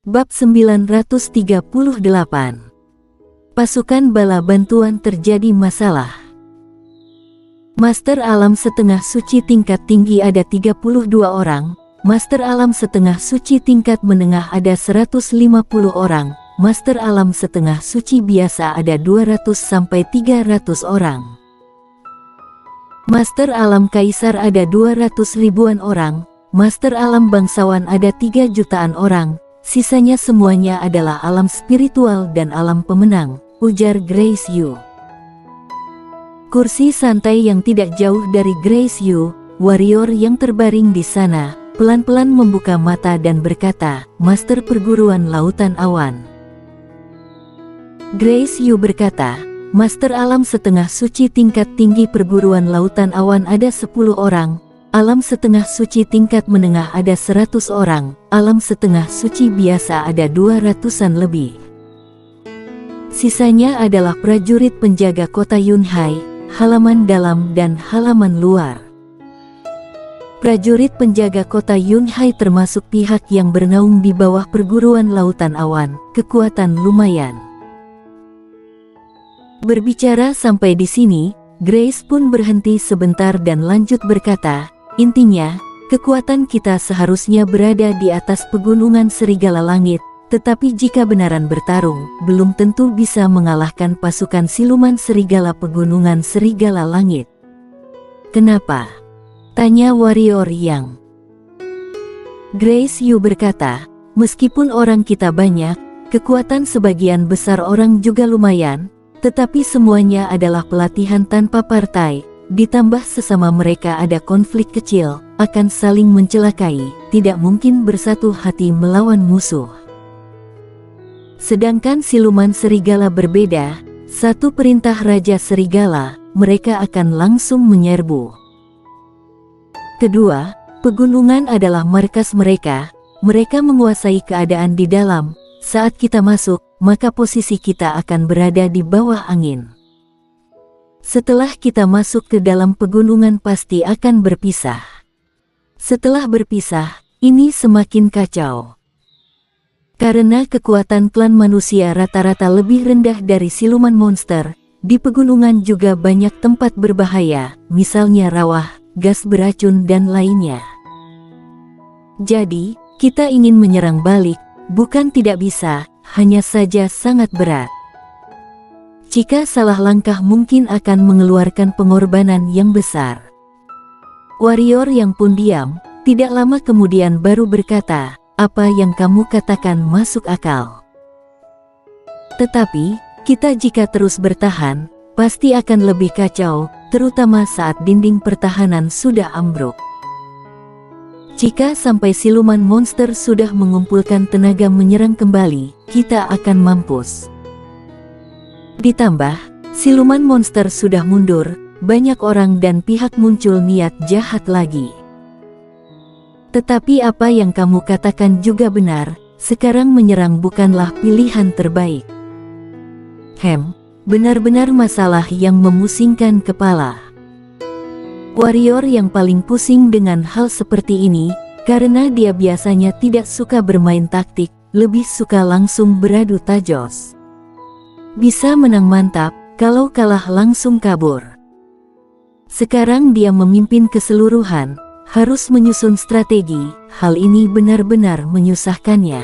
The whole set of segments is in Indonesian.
Bab 938. Pasukan bala bantuan terjadi masalah. Master alam setengah suci tingkat tinggi ada 32 orang, Master alam setengah suci tingkat menengah ada 150 orang, Master alam setengah suci biasa ada 200 sampai 300 orang. Master alam kaisar ada 200 ribuan orang, Master alam bangsawan ada 3 jutaan orang. Sisanya semuanya adalah alam spiritual dan alam pemenang, ujar Grace Yu. Kursi santai yang tidak jauh dari Grace Yu, warrior yang terbaring di sana, pelan-pelan membuka mata dan berkata, Master Perguruan Lautan Awan. Grace Yu berkata, Master alam setengah suci tingkat tinggi Perguruan Lautan Awan ada 10 orang, alam setengah suci tingkat menengah ada 100 orang, alam setengah suci biasa ada 200-an lebih. Sisanya adalah prajurit penjaga kota Yunhai, halaman dalam dan halaman luar. Prajurit penjaga kota Yunhai termasuk pihak yang bernaung di bawah Perguruan Lautan Awan, kekuatan lumayan. Berbicara sampai di sini, Grace pun berhenti sebentar dan lanjut berkata, intinya, kekuatan kita seharusnya berada di atas pegunungan serigala langit, tetapi jika benaran bertarung, belum tentu bisa mengalahkan pasukan siluman serigala pegunungan serigala langit. Kenapa? Tanya warrior yang. Grace Yu berkata, meskipun orang kita banyak, kekuatan sebagian besar orang juga lumayan, tetapi semuanya adalah pelatihan tanpa partai. Ditambah sesama mereka ada konflik kecil, akan saling mencelakai, tidak mungkin bersatu hati melawan musuh. Sedangkan siluman serigala berbeda, satu perintah Raja Serigala, mereka akan langsung menyerbu. Kedua, pegunungan adalah markas mereka menguasai keadaan di dalam, saat kita masuk, maka posisi kita akan berada di bawah angin. Setelah kita masuk ke dalam pegunungan pasti akan berpisah. Setelah berpisah, ini semakin kacau. Karena kekuatan klan manusia rata-rata lebih rendah dari siluman monster, di pegunungan juga banyak tempat berbahaya, misalnya rawa, gas beracun dan lainnya. Jadi, kita ingin menyerang balik, bukan tidak bisa, hanya saja sangat berat. Jika salah langkah mungkin akan mengeluarkan pengorbanan yang besar. Warrior yang pun diam, tidak lama kemudian baru berkata, apa yang kamu katakan masuk akal. Tetapi, kita jika terus bertahan, pasti akan lebih kacau, terutama saat dinding pertahanan sudah ambruk. Jika sampai siluman monster sudah mengumpulkan tenaga menyerang kembali, kita akan mampus. Ditambah, siluman monster sudah mundur, banyak orang dan pihak muncul niat jahat lagi. Tetapi apa yang kamu katakan juga benar, sekarang menyerang bukanlah pilihan terbaik. Benar-benar masalah yang memusingkan kepala. Warrior yang paling pusing dengan hal seperti ini, karena dia biasanya tidak suka bermain taktik, lebih suka langsung beradu tajos. Bisa menang mantap, kalau kalah langsung kabur. Sekarang dia memimpin keseluruhan, harus menyusun strategi, hal ini benar-benar menyusahkannya.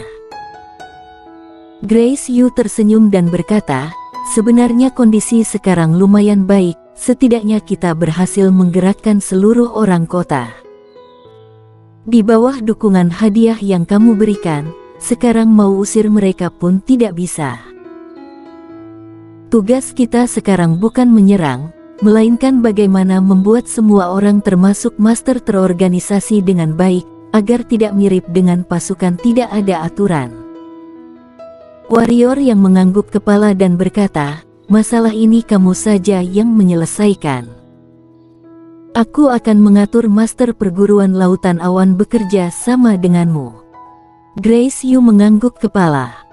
Grace Yu tersenyum dan berkata, sebenarnya kondisi sekarang lumayan baik, setidaknya kita berhasil menggerakkan seluruh orang kota. Di bawah dukungan hadiah yang kamu berikan, sekarang mau usir mereka pun tidak bisa. Tugas kita sekarang bukan menyerang, melainkan bagaimana membuat semua orang termasuk master terorganisasi dengan baik, agar tidak mirip dengan pasukan tidak ada aturan. Warrior yang mengangguk kepala dan berkata, masalah ini kamu saja yang menyelesaikan. Aku akan mengatur Master Perguruan Lautan Awan bekerja sama denganmu. Grace Yu mengangguk kepala.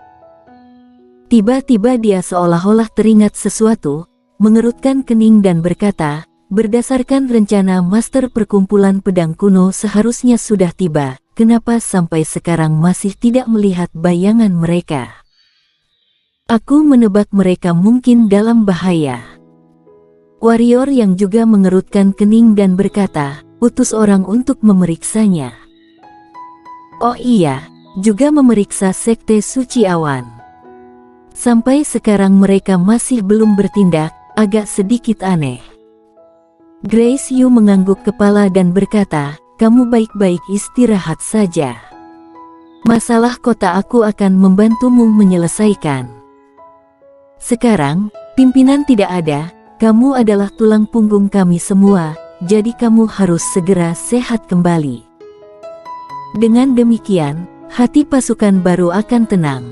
Tiba-tiba dia seolah-olah teringat sesuatu, mengerutkan kening dan berkata, berdasarkan rencana Master Perkumpulan Pedang Kuno seharusnya sudah tiba, kenapa sampai sekarang masih tidak melihat bayangan mereka? Aku menebak mereka mungkin dalam bahaya. Warrior yang juga mengerutkan kening dan berkata, utus orang untuk memeriksanya. Oh iya, juga memeriksa Sekte Suci Awan. Sampai sekarang mereka masih belum bertindak, agak sedikit aneh. Grace Yu mengangguk kepala dan berkata, kamu baik-baik istirahat saja. Masalah kota aku akan membantumu menyelesaikan. Sekarang, pimpinan tidak ada, kamu adalah tulang punggung kami semua, jadi kamu harus segera sehat kembali. Dengan demikian, hati pasukan baru akan tenang.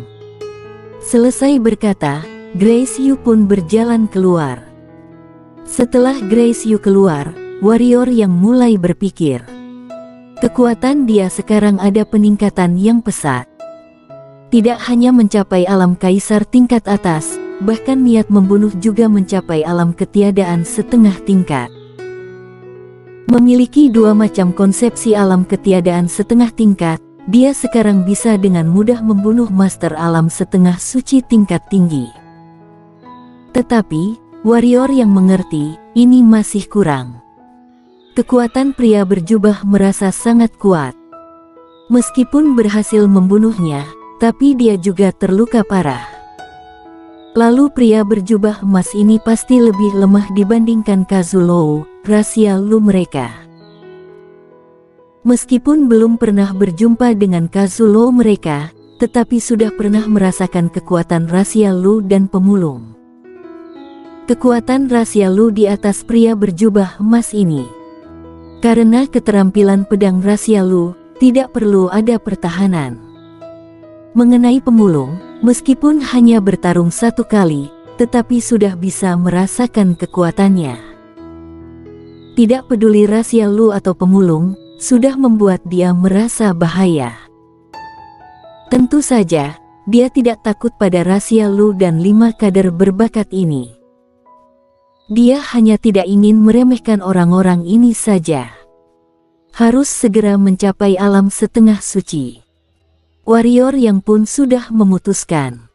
Selesai berkata, Grace Yu pun berjalan keluar. Setelah Grace Yu keluar, warrior yang mulai berpikir. Kekuatan dia sekarang ada peningkatan yang pesat. Tidak hanya mencapai alam kaisar tingkat atas, bahkan niat membunuh juga mencapai alam ketiadaan setengah tingkat. Memiliki dua macam konsepsi alam ketiadaan setengah tingkat, dia sekarang bisa dengan mudah membunuh master alam setengah suci tingkat tinggi. Tetapi, warrior yang mengerti, ini masih kurang. Kekuatan pria berjubah merasa sangat kuat. Meskipun berhasil membunuhnya, tapi dia juga terluka parah. Lalu pria berjubah emas ini pasti lebih lemah dibandingkan Kazulo, rahasia Lu mereka. Meskipun belum pernah berjumpa dengan Kazulo mereka, tetapi sudah pernah merasakan kekuatan rahasia Lu dan pemulung. Kekuatan rahasia Lu di atas pria berjubah emas ini. Karena keterampilan pedang rahasia Lu, tidak perlu ada pertahanan. Mengenai pemulung, meskipun hanya bertarung satu kali, tetapi sudah bisa merasakan kekuatannya. Tidak peduli rahasia Lu atau pemulung, sudah membuat dia merasa bahaya. Tentu saja, dia tidak takut pada rahasia Lu dan 5 kader berbakat ini. Dia hanya tidak ingin meremehkan orang-orang ini saja. Harus segera mencapai alam setengah suci. Warrior yang pun sudah memutuskan.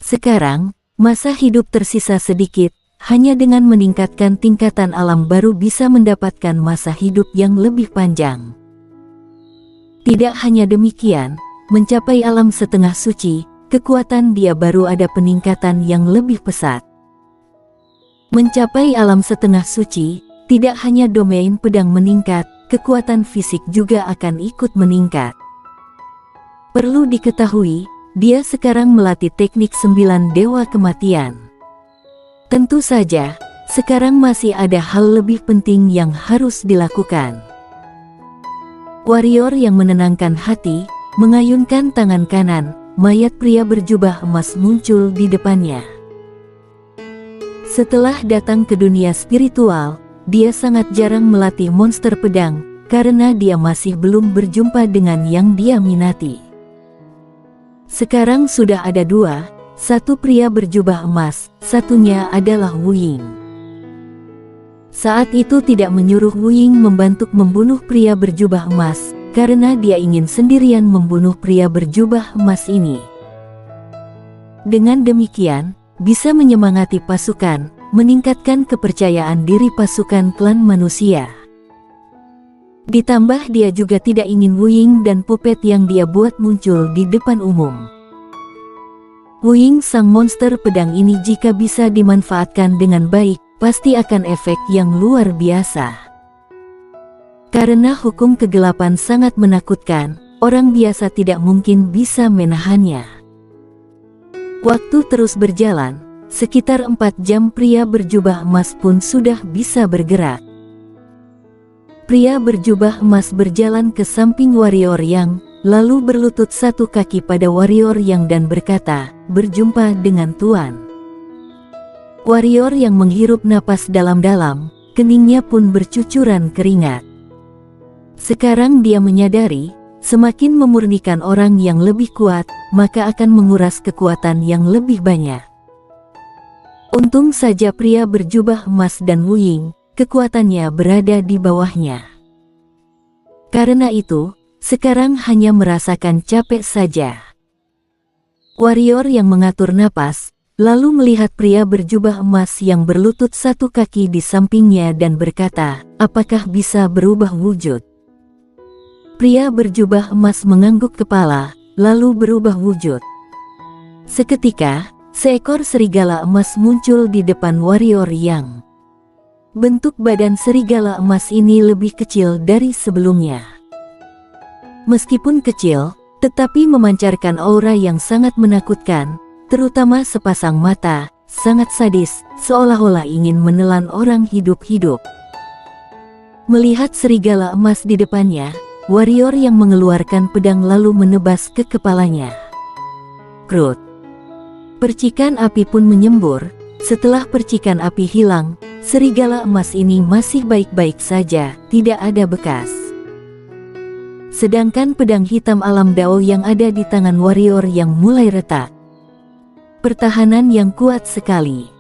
Sekarang, masa hidup tersisa sedikit, hanya dengan meningkatkan tingkatan alam baru bisa mendapatkan masa hidup yang lebih panjang. Tidak hanya demikian, mencapai alam setengah suci, kekuatan dia baru ada peningkatan yang lebih pesat. Mencapai alam setengah suci, tidak hanya domain pedang meningkat, kekuatan fisik juga akan ikut meningkat. Perlu diketahui, dia sekarang melatih teknik 9 dewa kematian. Tentu saja, sekarang masih ada hal lebih penting yang harus dilakukan. Warrior yang menenangkan hati, mengayunkan tangan kanan, mayat pria berjubah emas muncul di depannya. Setelah datang ke dunia spiritual, dia sangat jarang melatih monster pedang, karena dia masih belum berjumpa dengan yang dia minati. Sekarang sudah ada 2, satu pria berjubah emas, satunya adalah Wu Ying. Saat itu tidak menyuruh Wu Ying membantu membunuh pria berjubah emas, karena dia ingin sendirian membunuh pria berjubah emas ini. Dengan demikian, bisa menyemangati pasukan, meningkatkan kepercayaan diri pasukan klan manusia. Ditambah dia juga tidak ingin Wu Ying dan puppet yang dia buat muncul di depan umum. Wu Ying sang monster pedang ini jika bisa dimanfaatkan dengan baik, pasti akan efek yang luar biasa. Karena hukum kegelapan sangat menakutkan, orang biasa tidak mungkin bisa menahannya. Waktu terus berjalan, sekitar 4 jam pria berjubah emas pun sudah bisa bergerak. Pria berjubah emas berjalan ke samping warrior yang, lalu berlutut satu kaki pada warrior yang dan berkata, berjumpa dengan Tuan. Warrior yang menghirup napas dalam-dalam, keningnya pun bercucuran keringat. Sekarang dia menyadari, semakin memurnikan orang yang lebih kuat, maka akan menguras kekuatan yang lebih banyak. Untung saja pria berjubah emas dan Wu Ying, kekuatannya berada di bawahnya. Karena itu, sekarang hanya merasakan capek saja. Warrior yang mengatur napas, lalu melihat pria berjubah emas yang berlutut satu kaki di sampingnya dan berkata, apakah bisa berubah wujud? Pria berjubah emas mengangguk kepala, lalu berubah wujud. Seketika, seekor serigala emas muncul di depan warrior yang. Bentuk badan serigala emas ini lebih kecil dari sebelumnya. Meskipun kecil, tetapi memancarkan aura yang sangat menakutkan, terutama sepasang mata, sangat sadis, seolah-olah ingin menelan orang hidup-hidup. Melihat serigala emas di depannya, warrior yang mengeluarkan pedang lalu menebas ke kepalanya. Krut. Percikan api pun menyembur. Setelah percikan api hilang, serigala emas ini masih baik-baik saja, tidak ada bekas. Sedangkan pedang hitam alam Dao yang ada di tangan warrior yang mulai retak. Pertahanan yang kuat sekali.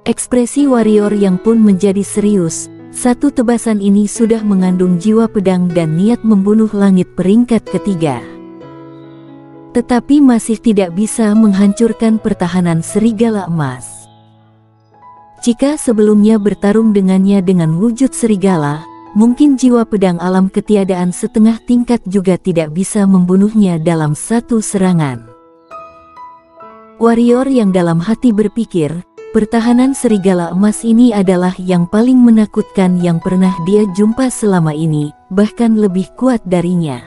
Ekspresi warrior yang pun menjadi serius. Satu tebasan ini sudah mengandung jiwa pedang dan niat membunuh langit peringkat ketiga. Tetapi masih tidak bisa menghancurkan pertahanan serigala emas. Jika sebelumnya bertarung dengannya dengan wujud serigala, mungkin jiwa pedang alam ketiadaan setengah tingkat juga tidak bisa membunuhnya dalam satu serangan. Warrior yang dalam hati berpikir, pertahanan serigala emas ini adalah yang paling menakutkan yang pernah dia jumpa selama ini, bahkan lebih kuat darinya.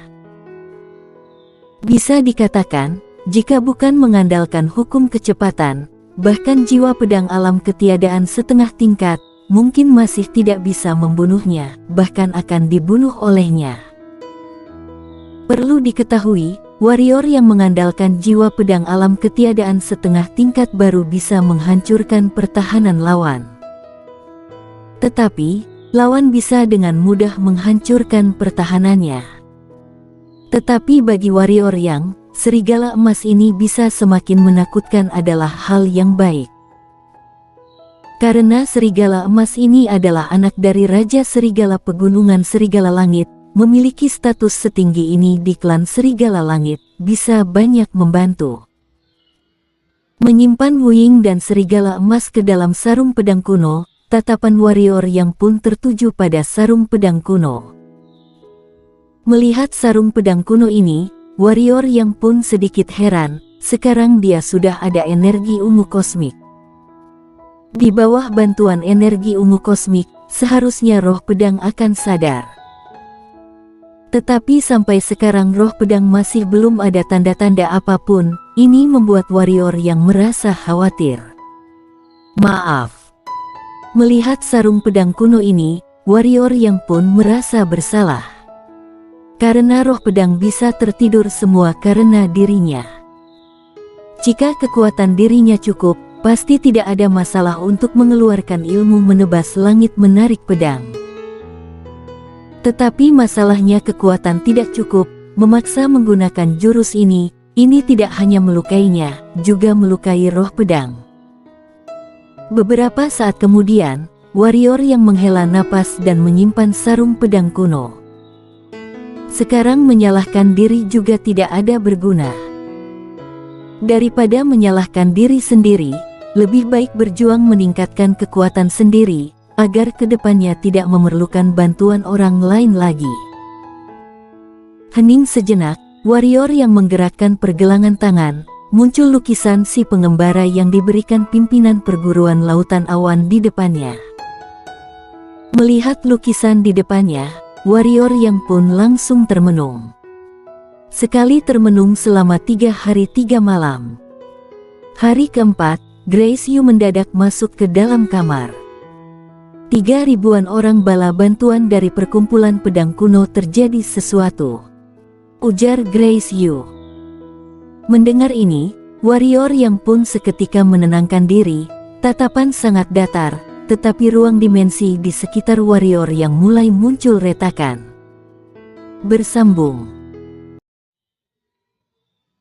Bisa dikatakan, jika bukan mengandalkan hukum kecepatan, bahkan jiwa pedang alam ketiadaan setengah tingkat, mungkin masih tidak bisa membunuhnya, bahkan akan dibunuh olehnya. Perlu diketahui, warrior yang mengandalkan jiwa pedang alam ketiadaan setengah tingkat baru bisa menghancurkan pertahanan lawan. Tetapi, lawan bisa dengan mudah menghancurkan pertahanannya. Tetapi bagi warrior yang, serigala emas ini bisa semakin menakutkan adalah hal yang baik. Karena serigala emas ini adalah anak dari Raja Serigala Pegunungan Serigala Langit, memiliki status setinggi ini di klan Serigala Langit, bisa banyak membantu. Menyimpan Wuying dan serigala emas ke dalam sarung pedang kuno, tatapan warrior yang pun tertuju pada sarung pedang kuno. Melihat sarung pedang kuno ini, warrior yang pun sedikit heran, sekarang dia sudah ada energi ungu kosmik. Di bawah bantuan energi ungu kosmik, seharusnya roh pedang akan sadar. Tetapi sampai sekarang roh pedang masih belum ada tanda-tanda apapun, ini membuat warrior yang merasa khawatir. Maaf. Melihat sarung pedang kuno ini, warrior yang pun merasa bersalah. Karena roh pedang bisa tertidur semua karena dirinya. Jika kekuatan dirinya cukup, pasti tidak ada masalah untuk mengeluarkan ilmu menebas langit menarik pedang. Tetapi masalahnya kekuatan tidak cukup, memaksa menggunakan jurus ini tidak hanya melukainya, juga melukai roh pedang. Beberapa saat kemudian, warrior yang menghela napas dan menyimpan sarung pedang kuno. Sekarang menyalahkan diri juga tidak ada berguna. Daripada menyalahkan diri sendiri, lebih baik berjuang meningkatkan kekuatan sendiri, agar kedepannya tidak memerlukan bantuan orang lain lagi. Hening sejenak, warrior yang menggerakkan pergelangan tangan, muncul lukisan si pengembara yang diberikan pimpinan perguruan lautan awan di depannya. Melihat lukisan di depannya, warrior yang pun langsung termenung. Sekali termenung selama 3 hari 3 malam. Hari keempat, Grace Yu mendadak masuk ke dalam kamar. 3.000-an orang bala bantuan dari perkumpulan pedang kuno terjadi sesuatu, ujar Grace Yu. Mendengar ini, warrior yang pun seketika menenangkan diri, tatapan sangat datar, tetapi ruang dimensi di sekitar warrior yang mulai muncul retakan. Bersambung.